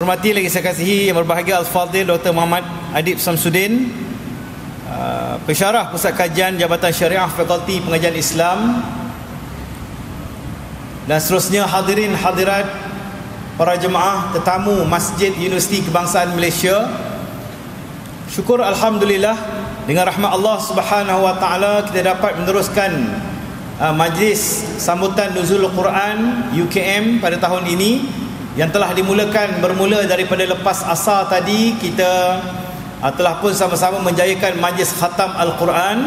Hormati lagi saya kasihi yang berbahagia Al-Fadhil Dr. Muhammad Adib Samsudin, Pensyarah Pusat Kajian Jabatan Syariah Fakulti Pengajian Islam, dan seterusnya hadirin hadirat, para jemaah tetamu Masjid Universiti Kebangsaan Malaysia. Syukur Alhamdulillah, dengan rahmat Allah Subhanahu Wa Taala kita dapat meneruskan majlis sambutan Nuzulul Quran UKM pada tahun ini yang telah bermula daripada lepas asar tadi. Kita telah pun sama-sama menjayakan majlis khatam Al-Quran,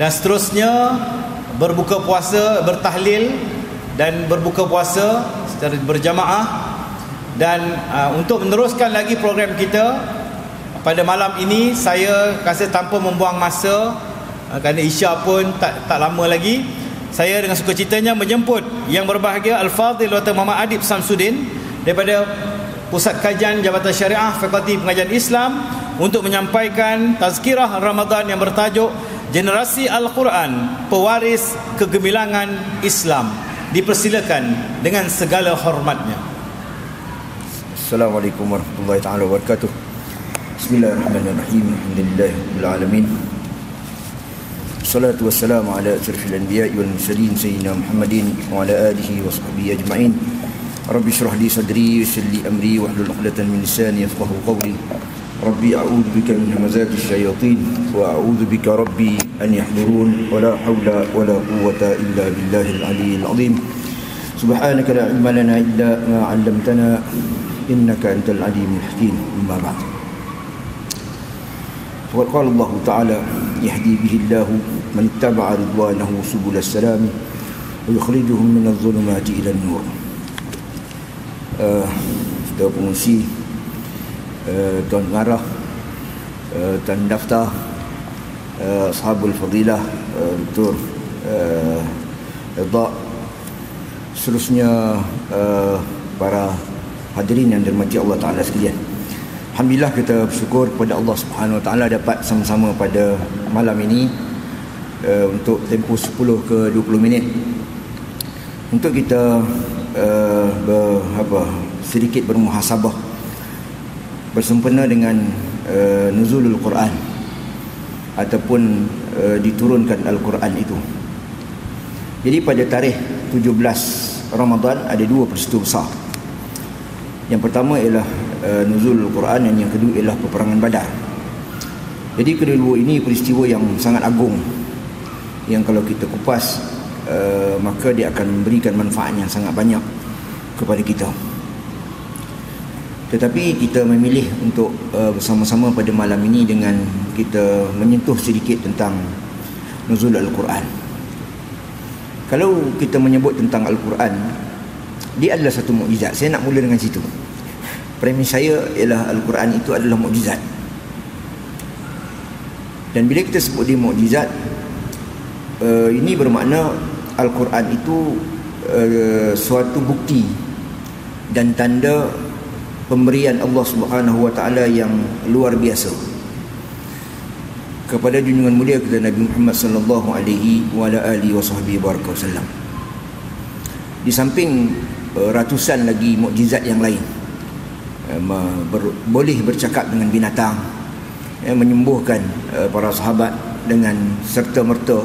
dan seterusnya berbuka puasa, bertahlil dan berbuka puasa secara berjamaah. Dan untuk meneruskan lagi program kita pada malam ini, saya rasa tanpa membuang masa, kerana Isya pun tak lama lagi, saya dengan sukacitanya menjemput yang berbahagia Al-Fadhil Dr. Muhammad Adib Samsudin daripada Pusat Kajian Jabatan Syariah Fakulti Pengajian Islam untuk menyampaikan tazkirah Ramadan yang bertajuk Generasi Al-Quran, Pewaris Kegemilangan Islam. Dipersilakan dengan segala hormatnya. Assalamualaikum warahmatullahi taala wabarakatuh. Bismillahirrahmanirrahim. Alhamdulillahirabbil alamin. Wassalatu wassalamu ala asyrafil anbiya'i wal mursalin sayyidina Muhammadin wa ala alihi wa sahbihi ajma'in. Rabbi shrah li sadri wa yassir li amri wahlul 'uqdatam min lisani yafqahu qawli. Rabbi a'udzu bika min hamazati syayatin wa a'udzu bika rabbi an yahdurun wa la haula wa la quwwata illa billahil aliyyil 'azim. Subhanaka la 'ilma lana illa ma 'allamtana innaka antal alimul hakim. Amma ba'd. Wa qala Allah ta'ala yahdi bihi Allah man ittaba'a ridwanahu subulas salam wa yukhrijuhum minadh dhulumati ila an-nur. Saudara pengurusi, Tuan Pengarah, Tuan Daftar, Ashabul Fadilah, Dr. Redha, seterusnya para hadirin yang dirahmati Allah Ta'ala sekalian. Alhamdulillah, kita bersyukur kepada Allah Subhanahu Wa Ta'ala dapat sama-sama pada malam ini untuk tempoh 10 ke 20 minit untuk kita sedikit bermuhasabah bersempena dengan nuzulul Quran ataupun diturunkan Al-Quran itu. Jadi pada tarikh 17 Ramadan ada dua peristiwa besar. Yang pertama ialah nuzulul Quran, dan yang kedua ialah peperangan Badar. Jadi kedua-dua ini peristiwa yang sangat agung, yang kalau kita kupas maka dia akan memberikan manfaat yang sangat banyak kepada kita. Tetapi kita memilih untuk bersama-sama pada malam ini dengan kita menyentuh sedikit tentang nuzul Al-Quran. Kalau kita menyebut tentang Al-Quran, dia adalah satu mukjizat. Saya nak mula dengan situ. Premis saya ialah Al-Quran itu adalah mukjizat. Dan bila kita sebut dia mukjizat, ini bermakna Al-Quran itu suatu bukti dan tanda pemberian Allah Subhanahu Wa Taala yang luar biasa kepada junjungan mulia kita Nabi Muhammad sallallahu alaihi wasallam. Di samping ratusan lagi mukjizat yang lain, boleh bercakap dengan binatang, menyembuhkan para sahabat dengan serta-merta,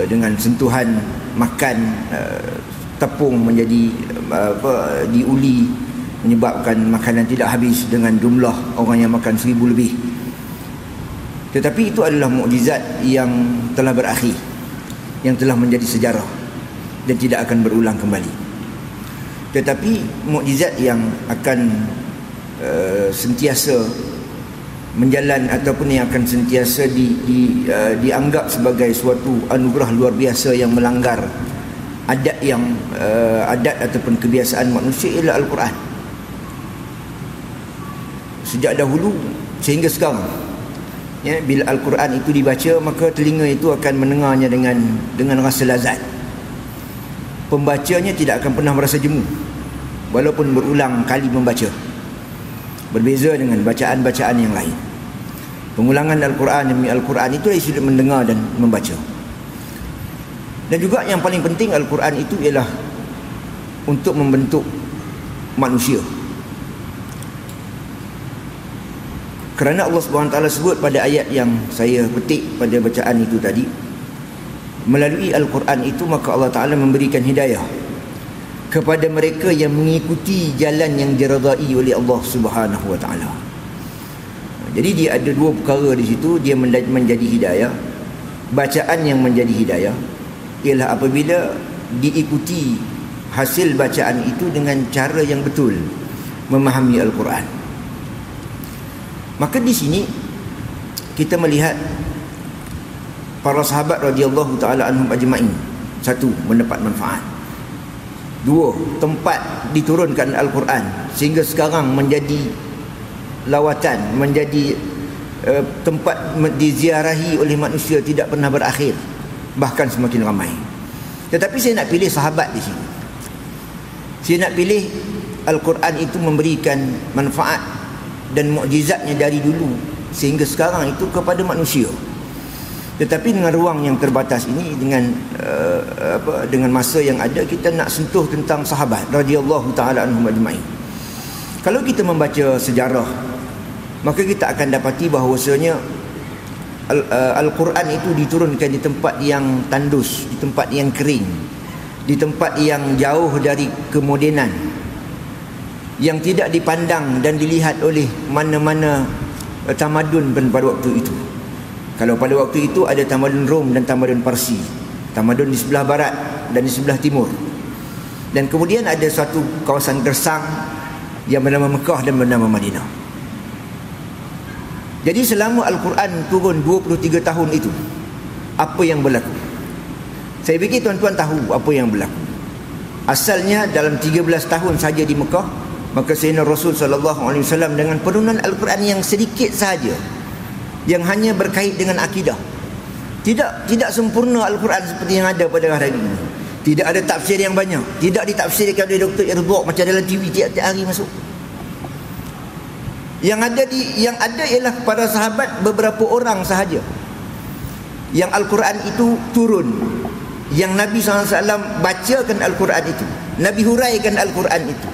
dengan sentuhan makan tepung menjadi diuli, menyebabkan makanan tidak habis dengan jumlah orang yang makan 1000 lebih. Tetapi itu adalah mukjizat yang telah berakhir, yang telah menjadi sejarah dan tidak akan berulang kembali. Tetapi mukjizat yang akan sentiasa menjalan ataupun yang akan sentiasa dianggap sebagai suatu anugerah luar biasa yang melanggar adat ataupun kebiasaan manusia ialah Al-Quran. Sejak dahulu sehingga sekarang, ya, bila Al-Quran itu dibaca, maka telinga itu akan mendengarnya dengan rasa lazat. Pembacanya tidak akan pernah merasa jemu walaupun berulang kali membaca. Berbeza dengan bacaan-bacaan yang lain. Pengulangan Al-Quran demi Al-Quran itu sudah mendengar dan membaca. Dan juga yang paling penting, Al-Quran itu ialah untuk membentuk manusia. Kerana Allah SWT sebut pada ayat yang saya petik pada bacaan itu tadi, melalui Al-Quran itu maka Allah Ta'ala memberikan hidayah kepada mereka yang mengikuti jalan yang diredai oleh Allah Subhanahu Wa Ta'ala. Jadi dia ada dua perkara di situ. Dia menjadi hidayah. Bacaan yang menjadi hidayah ialah apabila diikuti hasil bacaan itu dengan cara yang betul memahami Al-Quran. Maka di sini kita melihat para sahabat radhiyallahu taala anhum ajma'in. Satu, mendapat manfaat. Dua, tempat diturunkan Al-Quran sehingga sekarang menjadi lawatan, menjadi tempat diziarahi oleh manusia tidak pernah berakhir, bahkan semakin ramai. Tetapi saya nak pilih sahabat di sini. Saya nak pilih Al-Quran itu memberikan manfaat dan mukjizatnya dari dulu sehingga sekarang itu kepada manusia. Tetapi dengan ruang yang terbatas ini, dengan masa yang ada, kita nak sentuh tentang sahabat radhiyallahu taala anhum ajma'in. Kalau kita membaca sejarah, maka kita akan dapati bahawasanya Al-Quran itu diturunkan di tempat yang tandus, di tempat yang kering, di tempat yang jauh dari kemodenan, yang tidak dipandang dan dilihat oleh mana-mana tamadun pada waktu itu. Kalau pada waktu itu ada tamadun Rom dan tamadun Parsi, tamadun di sebelah barat dan di sebelah timur. Dan kemudian ada satu kawasan gersang yang bernama Mekah dan bernama Madinah. Jadi selama Al-Quran turun 23 tahun itu, apa yang berlaku? Saya fikir tuan-tuan tahu apa yang berlaku. Asalnya dalam 13 tahun saja di Mekah, maka Sayyidina Rasul SAW dengan penurunan Al-Quran yang sedikit sahaja, yang hanya berkait dengan akidah. Tidak sempurna Al-Quran seperti yang ada pada hari ini. Tidak ada tafsir yang banyak. Tidak ditafsirkan oleh Dr. Irdok macam dalam TV tiap-tiap hari masuk. Yang ada ialah para sahabat beberapa orang sahaja yang Al-Quran itu turun, yang Nabi SAW bacakan Al-Quran itu, Nabi huraikan Al-Quran itu,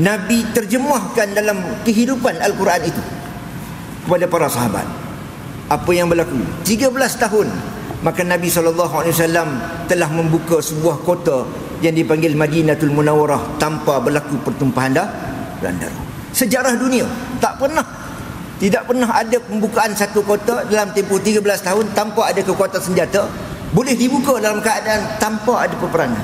Nabi terjemahkan dalam kehidupan Al-Quran itu kepada para sahabat. Apa yang berlaku? 13 tahun maka Nabi SAW telah membuka sebuah kota yang dipanggil Madinatul Munawwarah tanpa berlaku pertumpahan darah. Sejarah dunia tidak pernah ada pembukaan satu kota dalam tempoh 13 tahun tanpa ada kekuatan senjata boleh dibuka dalam keadaan tanpa ada peperangan.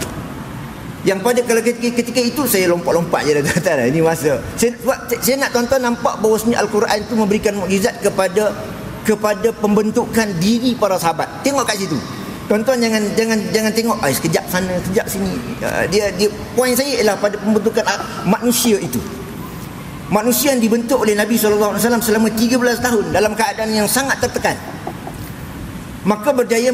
Yang pada kalau ketika itu saya lompat-lompat je dah. Ini masa saya nak tuan-tuan nampak bahawasanya Al-Quran itu memberikan mukjizat kepada pembentukan diri para sahabat. Tengok kat situ. Tuan-tuan jangan tengok sekejap sana, sekejap sini. Dia poin saya ialah pada pembentukan manusia itu. Manusia yang dibentuk oleh Nabi SAW selama 13 tahun dalam keadaan yang sangat tertekan, maka berjaya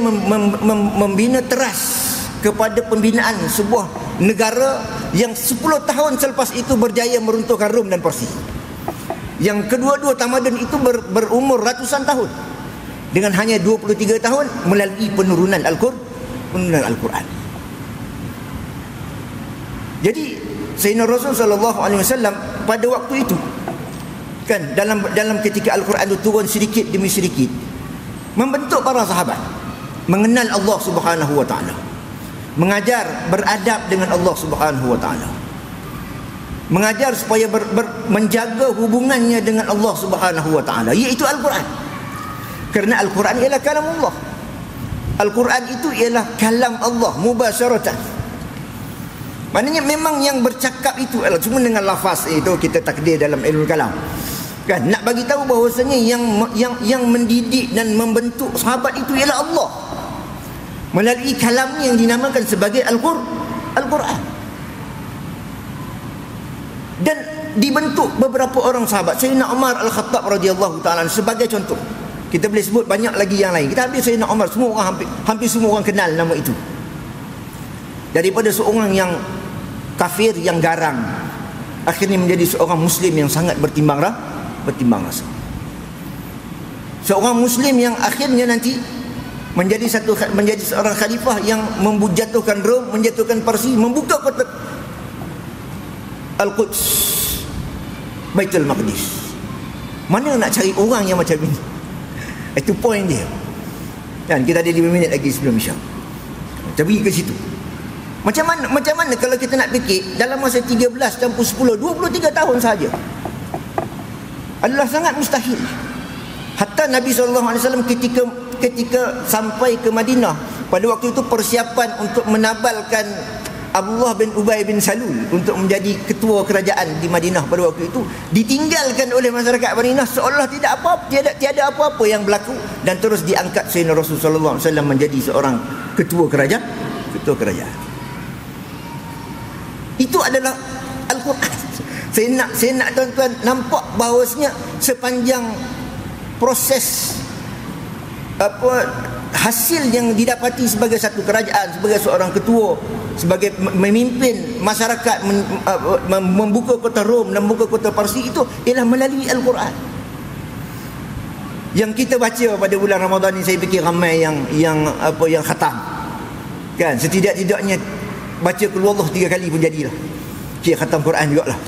membina teras kepada pembinaan sebuah negara yang 10 tahun selepas itu berjaya meruntuhkan Rom dan Parsi. Yang kedua-dua tamadun itu berumur ratusan tahun, dengan hanya 23 tahun melalui penurunan Al-Quran. Jadi Sayyidina Rasul SAW pada waktu itu kan, dalam ketika Al-Quran itu turun sedikit demi sedikit, membentuk para sahabat mengenal Allah Subhanahu Wa Ta'ala, mengajar beradab dengan Allah Subhanahu Wa Ta'ala, mengajar supaya menjaga hubungannya dengan Allah Subhanahu Wa Ta'ala, iaitu Al-Quran. Kerana Al-Quran ialah kalam Allah. Al-Quran itu ialah kalam Allah mubasyaratan. Maknanya memang yang bercakap itu adalah cuma dengan lafaz itu kita takdir dalam ilmu kalam. Kan nak bagi tahu bahawasanya yang mendidik dan membentuk sahabat itu ialah Allah melalui kalamnya yang dinamakan sebagai Al-Quran. Dan dibentuk beberapa orang sahabat. Sayyidina Umar Al-Khattab radhiyallahu ta'ala sebagai contoh. Kita boleh sebut banyak lagi yang lain. Kita ambil Sayyidina Umar, semua orang hampir semua orang kenal nama itu. Daripada seorang yang kafir, yang garang, akhirnya menjadi seorang Muslim yang sangat bertimbang rasa. Seorang Muslim yang akhirnya nanti menjadi seorang khalifah yang menjatuhkan Rom, menjatuhkan Parsi, membuka kota Al-Quds, Baitul Maqdis. Mana nak cari orang yang macam ini? Itu point dia. Kan kita ada 5 minit lagi sebelum Isyak. Kita pergi ke situ. Macam mana kalau kita nak fikir dalam masa 13 campur 10 23 tahun saja adalah sangat mustahil. Hatta Nabi SAW ketika sampai ke Madinah, pada waktu itu persiapan untuk menabalkan Abdullah bin Ubay bin Salul untuk menjadi ketua kerajaan di Madinah pada waktu itu, ditinggalkan oleh masyarakat Madinah seolah tiada apa-apa yang berlaku, dan terus diangkat Sayyidina Rasulullah SAW menjadi seorang ketua kerajaan. Itu adalah Al-Quran. Saya nak tuan-tuan nampak bahawasanya sepanjang proses hasil yang didapati sebagai satu kerajaan, sebagai seorang ketua, sebagai memimpin masyarakat, membuka kota Rom, membuka kota Parsi, itu ialah melalui Al-Quran. Yang kita baca pada bulan Ramadan ni, saya fikir ramai yang khatam. Kan, setidak-tidaknya baca Qul Huwallahu 3 kali pun jadilah. Khatam Quran jugalah.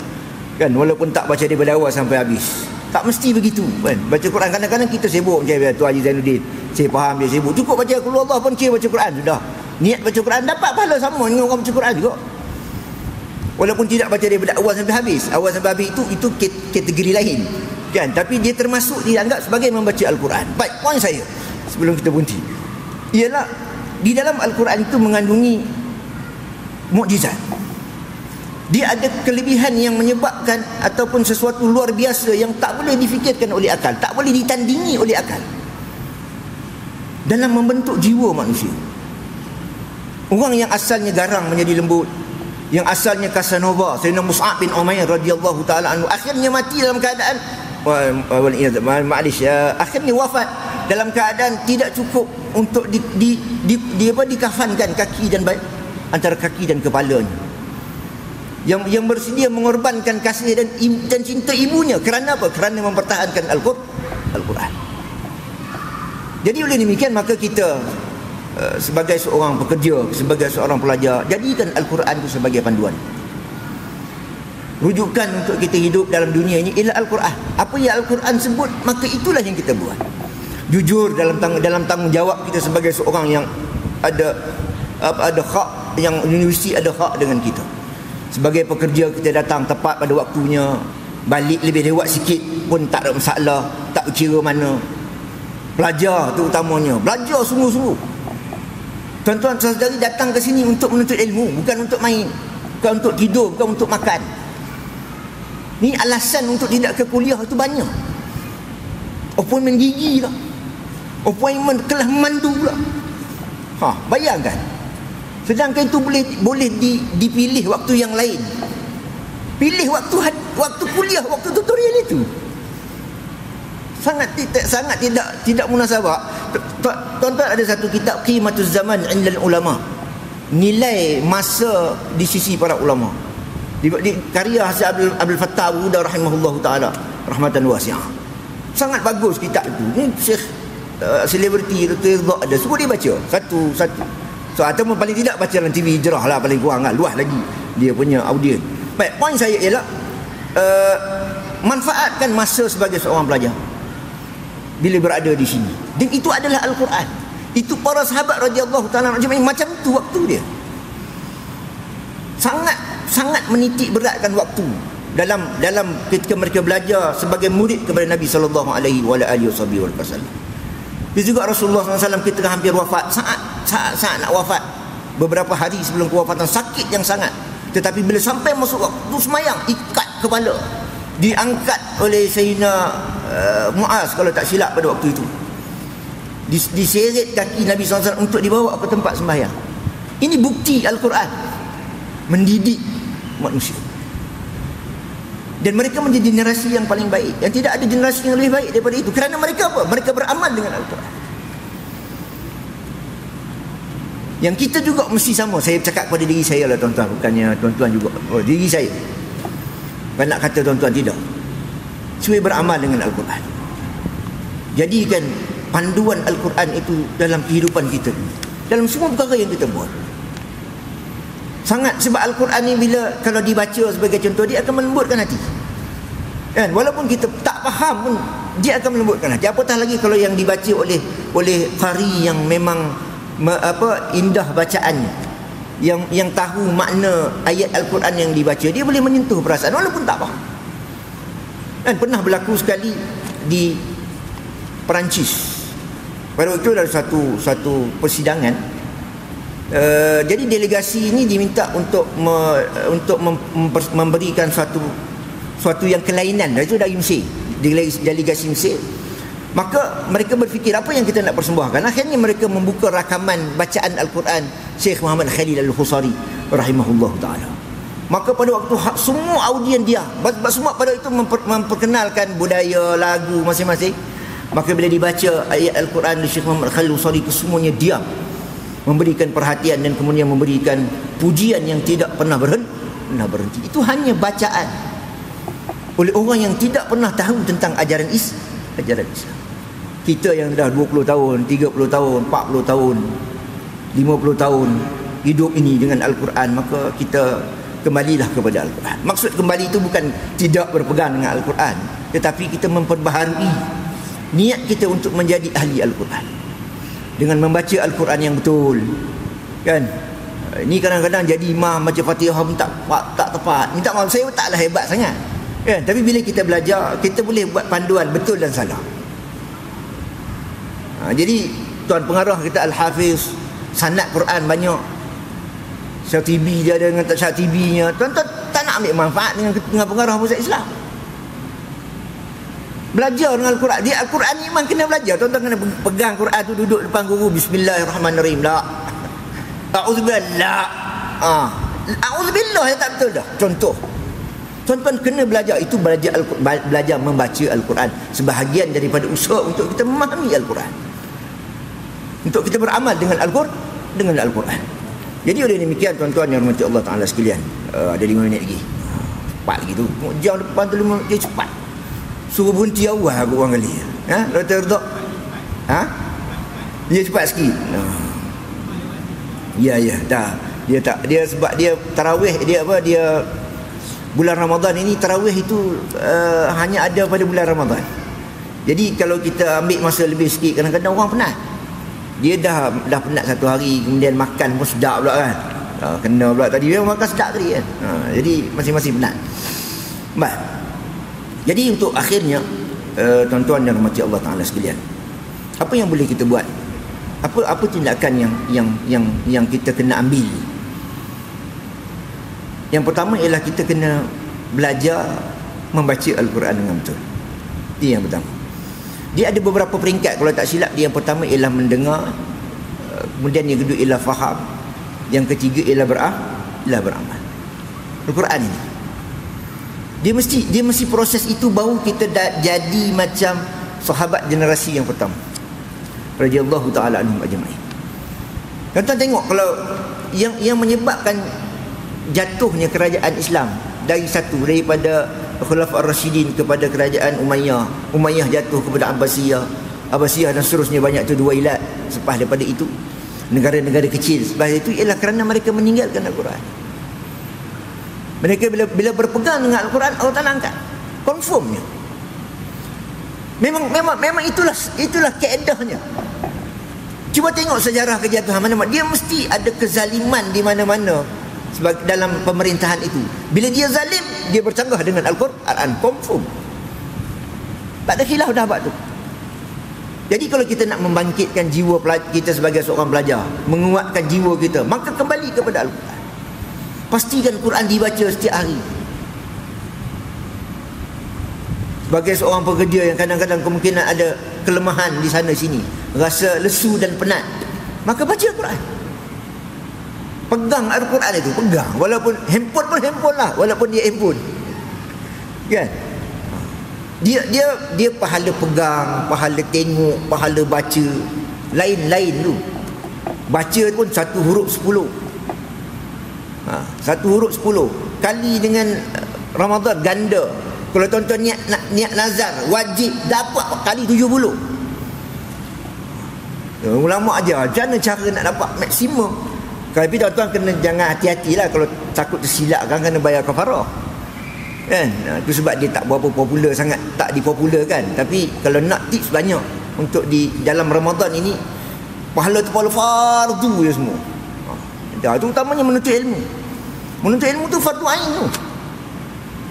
Kan, walaupun tak baca daripada awal sampai habis. Tak mesti begitu kan. Baca Quran kadang-kadang kita sibuk macam tu Haji Zainuddin. Saya faham dia sibuk. Cukup baca Qul Huwallahu pun kira baca Quran sudah. Niat baca Quran dapat pahala sama dengan orang baca Quran juga. Walaupun tidak baca daripada awal sampai habis. Awal sampai habis itu kategori lain. Kan, tapi dia termasuk dianggap sebagai membaca Al-Quran. Baik, poin saya sebelum kita berhenti ialah di dalam Al-Quran itu mengandungi mukjizat. Dia ada kelebihan yang menyebabkan ataupun sesuatu luar biasa yang tak boleh difikirkan oleh akal, tak boleh ditandingi oleh akal dalam membentuk jiwa manusia. Orang yang asalnya garang menjadi lembut, yang asalnya Casanova, Sayyidina Mus'ab bin Umair radhiyallahu taala anhu, akhirnya mati dalam keadaan akhirnya wafat dalam keadaan tidak cukup untuk dikafankan kaki dan antara kaki dan kepalanya. Yang bersedia mengorbankan kasih dan cinta ibunya. Kerana apa? Kerana mempertahankan Al-Quran. Jadi oleh demikian maka kita sebagai seorang pekerja, sebagai seorang pelajar, jadikan Al-Quran itu sebagai panduan. Rujukan untuk kita hidup dalam dunia ini ialah Al-Quran. Apa yang Al-Quran sebut, maka itulah yang kita buat. Jujur dalam tanggungjawab kita sebagai seorang yang ada hak, yang universiti ada hak dengan kita. Sebagai pekerja, kita datang tepat pada waktunya, balik lebih lewat sikit pun tak ada masalah, tak kira mana. Pelajar tu utamanya, belajar sungguh-sungguh. Tuan-tuan saudari datang ke sini untuk menuntut ilmu, bukan untuk main, bukan untuk tidur, bukan untuk makan. Ni alasan untuk tidak ke kuliah itu banyak. Appointment gigi lah, appointment kelas memandu lah. Bayangkan. Sedangkan itu boleh dipilih waktu yang lain. Pilih waktu kuliah, waktu tutorial itu. Sangat tidak munasabah. Tuan-tuan, ada satu kitab Qimatuz Zaman 'indal Ulama. Nilai masa di sisi para ulama. Di karya Hasan Abdul Fattah Abu Huda rahimahullahu taala rahmatan wasi'ah. Sangat bagus kitab itu. Ni Syekh selebriti Dr. Ridha ada, semua dia baca satu-satu. So ataupun paling tidak baca dalam TV Hijrah lah, paling kurang lah, luas lagi dia punya audien. Baik, poin saya ialah manfaatkan masa sebagai seorang pelajar bila berada di sini. Dan itu adalah Al-Quran. Itu para sahabat radhiyallahu taala macam tu waktu dia. Sangat menitik beratkan waktu dalam ketika mereka belajar sebagai murid kepada Nabi sallallahu alaihi wasallam. Dia juga Rasulullah SAW ketika hampir wafat, saat nak wafat, beberapa hari sebelum kewafatan, sakit yang sangat, tetapi bila sampai masuk waktu semayang, ikat kepala, diangkat oleh Sayyidina Muaz kalau tak silap pada waktu itu, diseret kaki Nabi SAW untuk dibawa ke tempat sembahyang. Ini bukti Al-Quran mendidik manusia. Dan mereka menjadi generasi yang paling baik. Yang tidak ada generasi yang lebih baik daripada itu. Kerana mereka apa? Mereka beramal dengan Al-Quran. Yang kita juga mesti sama. Saya cakap kepada diri saya lah tuan-tuan. Bukannya tuan-tuan juga. Diri saya. Bukan nak kata tuan-tuan, tidak. Supaya beramal dengan Al-Quran. Jadikan panduan Al-Quran itu dalam kehidupan kita. Dalam semua perkara yang kita buat. Sangat, sebab Al-Quran ni bila kalau dibaca sebagai contoh, dia akan melembutkan hati. Kan, walaupun kita tak faham pun dia akan melembutkan hati. Apatah lagi kalau yang dibaca oleh qari yang memang indah bacaannya, yang tahu makna ayat Al-Quran yang dibaca, dia boleh menyentuh perasaan walaupun tak faham. Dan pernah berlaku sekali di Perancis. Pada waktu itu ada satu persidangan. Jadi delegasi ini diminta untuk memberikan suatu yang kelainan. Itu dari Mesir, delegasi Mesir. Maka mereka berfikir apa yang kita nak persembahkan. Akhirnya mereka membuka rakaman bacaan Al-Quran Syekh Muhammad Khalil Al-Khusari rahimahullah ta'ala. Maka pada waktu semua audien dia, semua pada itu memperkenalkan budaya, lagu masing-masing. Maka bila dibaca ayat Al-Quran Syekh Muhammad Khalil Al-Khusari, kesemuanya diam, memberikan perhatian dan kemudian memberikan pujian yang tidak pernah berhenti. Itu hanya bacaan oleh orang yang tidak pernah tahu tentang ajaran Islam. Kita yang dah 20 tahun, 30 tahun, 40 tahun, 50 tahun hidup ini dengan Al-Quran, maka kita kembalilah kepada Al-Quran. Maksud kembali itu bukan tidak berpegang dengan Al-Quran, tetapi kita memperbaharui niat kita untuk menjadi ahli Al-Quran dengan membaca Al-Quran yang betul. Kan? Ini kadang-kadang jadi imam baca Fatihah pun tak tepat. Minta maaf, saya taklah hebat sangat. Kan? Tapi bila kita belajar, kita boleh buat panduan betul dan salah. Jadi tuan pengarah kita Al-Hafiz, sanad Quran banyak. Syatibi dia ada dengan tak Syatibinya. Tuan-tuan tak nak ambil manfaat dengan pengarah pusat Islam. Belajar dengan Al-Quran. Dia Al-Quran ni memang kena belajar. Tuan-tuan kena pegang Quran tu, duduk depan guru, Bismillahirrahmanirrahim. La. A'udzubillah. A'udzubillah ya, tak betul dah. Contoh. Tuan-tuan kena belajar. Itu belajar membaca Al-Quran. Sebahagian daripada usaha untuk kita memahami Al-Quran, untuk kita beramal dengan Al-Quran. Jadi oleh demikian tuan-tuan yang rahmati Allah Ta'ala sekalian, ada 5 minit lagi. Cepat lagi tu. Jam depan tu 5 minit dia cepat. Suruh berhenti awal aku orang kali. Dr. Ridha. Dia cepat sikit. Ya, dah. Dia sebab dia tarawih, dia bulan Ramadan ini, tarawih itu hanya ada pada bulan Ramadan. Jadi kalau kita ambil masa lebih sikit, kadang-kadang orang penat. Dia dah penat satu hari, kemudian makan pun sedap pula kan. Kena pula tadi dia makan sedap tadi kan. Jadi masing-masing penat. Baik. Jadi untuk akhirnya, tuan-tuan dan rahmati Allah Ta'ala sekalian, apa yang boleh kita buat? Apa tindakan yang kita kena ambil? Yang pertama ialah kita kena belajar membaca Al-Quran dengan betul. Itu yang pertama. Dia ada beberapa peringkat. Kalau tak silap, dia yang pertama ialah mendengar, kemudian yang kedua ialah faham, yang ketiga ialah beramal. Al-Quran ini dia mesti proses itu baru kita jadi macam sahabat generasi yang pertama radhiyallahu ta'ala anhum ajma'in. Tuan-tuan tengok, kalau yang menyebabkan jatuhnya kerajaan Islam daripada Khulafaur Rasyidin kepada kerajaan Umayyah jatuh kepada Abbasiyah dan seterusnya, banyak tu dua ilat. Selepas daripada itu negara-negara kecil selepas itu ialah kerana mereka meninggalkan Al-Quran. Mereka bila berpegang dengan Al-Quran, Allah Ta'ala angkat konformnya. Memang itulah kaedahnya. Cuba tengok sejarah kejatuhan mana-mana, dia mesti ada kezaliman di mana-mana dalam pemerintahan itu. Bila dia zalim, dia bercanggah dengan Al-Quran, confirm. Tak ada khilaf dah buat tu. Jadi kalau kita nak membangkitkan jiwa kita sebagai seorang pelajar, menguatkan jiwa kita, maka kembali kepada Al-Quran. Pastikan Quran dibaca setiap hari. Sebagai seorang pekerja yang kadang-kadang kemungkinan ada kelemahan di sana sini, rasa lesu dan penat, maka baca Al-Quran. Pegang Al-Quran itu, pegang. Walaupun handphone pun handphone lah, walaupun dia handphone. Kan? Dia pahala pegang, pahala tengok, pahala baca, lain-lain tu. Baca pun 1 huruf 10. 1 huruf 10 kali dengan Ramadan ganda. Kalau tuan-tuan niat nazar, wajib dapat kali 70. Ulama ajar macam mana cara nak dapat maksimum. Tapi tuan-tuan kena jangan hati-hatilah, kalau takut tersilap kan kena bayar kafarah. kan. Itu sebab dia tak berapa popular sangat, tak dipopularkan. Tapi kalau nak tips banyak untuk di dalam Ramadan ini, pahala fardu je semua. Itu utamanya menuntut ilmu. Menuntut ilmu tu fardu ain tu.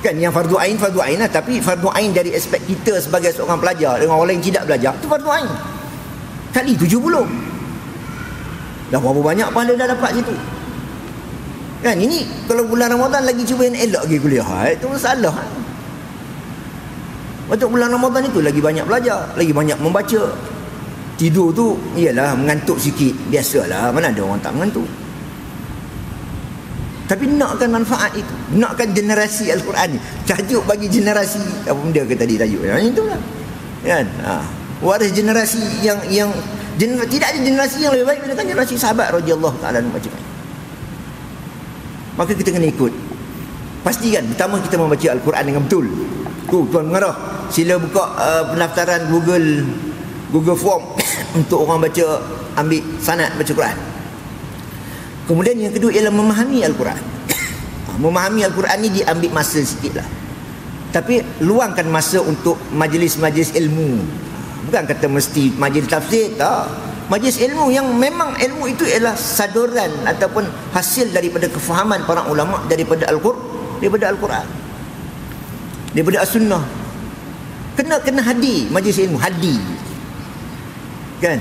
Kan yang fardu ain lah, tapi fardu ain dari aspek kita sebagai seorang pelajar dengan orang lain tidak belajar, itu fardu ain. Kali 70. Dah berapa banyak pahala dah dapat situ. Kan ini kalau bulan Ramadan lagi cuba yang elok pergi kuliah, itu masalah. Waktu bulan Ramadan itu lagi banyak belajar, lagi banyak membaca. Tidur tu ialah mengantuk sikit, biasalah, mana ada orang tak mengantuk. Tapi nakkan manfaat itu, nakkan generasi Al-Quran ni. Tajuk bagi generasi apa benda ke tadi tajuk? Yang itulah. Kan? Waris generasi yang tidak ada generasi yang lebih baik daripada generasi sahabat radhiyallahu taala macam ni. Maka kita kena ikut. Pastikan pertama kita membaca Al-Quran dengan betul. Tu tuan mengarah, sila buka pendaftaran Google Form untuk orang baca, ambil sanad baca Quran. Kemudian yang kedua ialah memahami Al-Quran. Memahami Al-Quran ni diambil masa sikit lah. Tapi luangkan masa untuk majlis-majlis ilmu. Bukan kata mesti majlis tafsir, tak. Majlis ilmu yang memang ilmu itu ialah saduran ataupun hasil daripada kefahaman para ulama daripada Al-Quran, daripada As-Sunnah. Kena hadir majlis ilmu, hadir. Kan?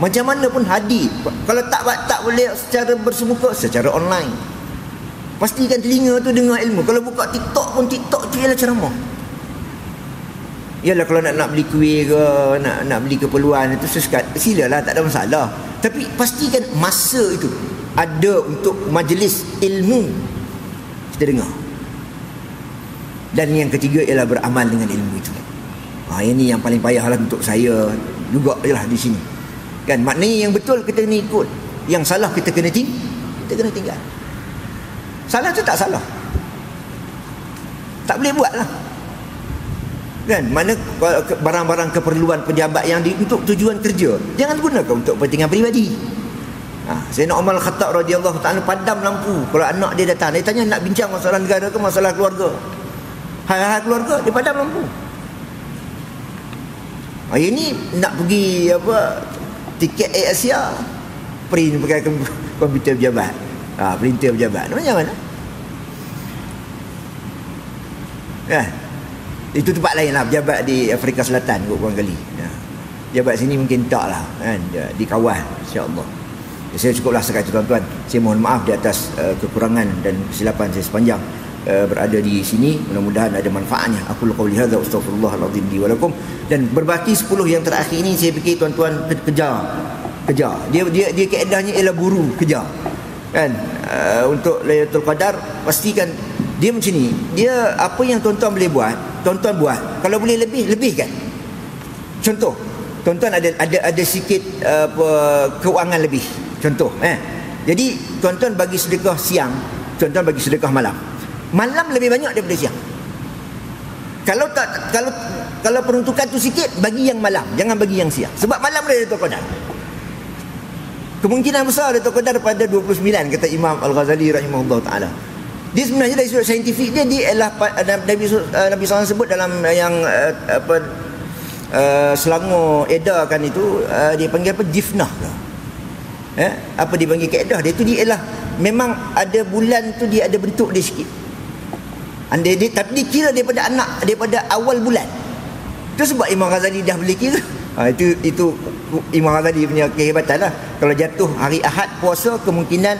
Macam mana pun hadir. Kalau tak boleh secara bersemuka, secara online. Pastikan telinga tu dengar ilmu. Kalau buka TikTok pun, TikTok tu ialah ceramah. Yalah kalau nak beli kuih ke, nak beli keperluan itu silalah, tak ada masalah. Tapi pastikan masa itu ada untuk majlis ilmu kita dengar. Dan yang ketiga ialah beramal dengan ilmu itu. Ini yang paling payahlah untuk saya juga ialah di sini. Kan maknanya yang betul kita kena ikut, yang salah kita kena tinggal. Salah tu tak salah, tak boleh buat lah. Kan mana barang-barang keperluan pejabat yang untuk tujuan kerja jangan gunakan untuk kepentingan peribadi. Sayyidina Umar Al-Khattab radhiyallahu ta'ala padam lampu kalau anak dia datang, dia tanya nak bincang masalah negara ke masalah keluarga, hal-hal keluarga, dia padam lampu. Ini nak pergi tiket Air Asia, print pakai komputer pejabat, printer pejabat, macam mana? Itu tempat lain lah, pejabat di Afrika Selatan kot barangkali. Pejabat sini mungkin tak lah, kan? Dikawal insya-Allah. Saya cukuplah sekat itu tuan-tuan. Saya mohon maaf di atas kekurangan dan kesilapan saya sepanjang berada di sini. Mudah-mudahan ada manfaatnya. Aku qauli hadza astaghfirullahalazim li wa lakum. Dan berbaki 10 yang terakhir ini saya fikir tuan-tuan kejar. Dia kaedahnya ialah buru kejar. Kan? Untuk Lailatul Qadar pastikan dia macam ni. Dia apa yang tuan-tuan boleh buat, tuan-tuan buat. Kalau boleh lebihkan. Contoh, tuan-tuan ada sikit keuangan lebih. Contoh, jadi tuan-tuan bagi sedekah siang, tuan-tuan bagi sedekah malam. Malam lebih banyak daripada siang. Kalau peruntukan tu sikit, bagi yang malam, jangan bagi yang siang. Sebab malam dia Lailatul Qadar. Kemungkinan besar Lailatul Qadar pada 29 kata Imam Al-Ghazali rahimahullah taala. Dia sebenarnya dari sudut saintifik dia ialah Nabi SAW sebut dalam yang Selangor edarkan itu, dia panggil apa, jifnah ke? Apa dia panggil kaedah dia tu, dia ialah memang ada bulan tu dia ada bentuk dia sikit. Tapi dia kira daripada awal bulan. Itu sebab Imam Ghazali dah boleh kira. Itu Imam Ghazali punya kehebatan lah. Kalau jatuh hari Ahad puasa, kemungkinan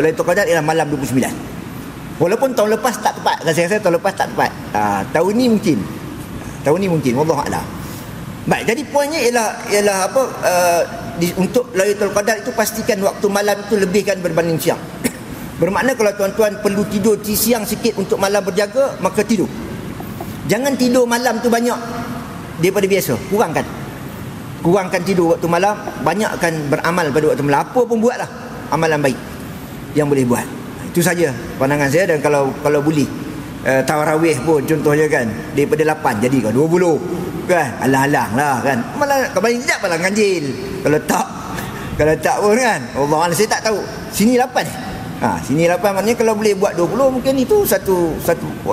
Lailatul Qadar ialah malam 29. Walaupun tahun lepas tak tepat, rasa-rasa tahun lepas tak tepat. Tahun ni mungkin wallahu a'lam. Baik, jadi poinnya ialah apa, untuk Lailatul Qadar itu pastikan waktu malam itu lebihkan berbanding siang. Bermakna kalau tuan-tuan perlu tidur siang sikit untuk malam berjaga, maka tidur. Jangan tidur malam tu banyak daripada biasa. Kurangkan tidur waktu malam, banyakkan beramal pada waktu malam. Apa pun buatlah amalan baik yang boleh buat. Itu saja pandangan saya. Dan kalau boleh tarawih pun contohnya kan, daripada 8 jadi kan 20 kan, alang-alang lah kan, malah paling tidak malah ganjil. Kalau tak pun kan, Allah, saya tak tahu sini 8 Sini 8 maknanya kalau boleh buat 20 mungkin itu satu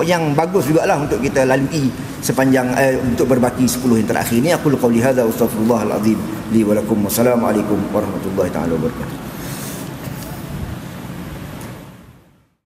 yang bagus jugalah untuk kita lalui sepanjang untuk berbaki 10 yang terakhir ni. Aku qauli hadza wa astaghfirullahal azim li wa lakum. Wassalamualaikum warahmatullahi taala wabarakatuh.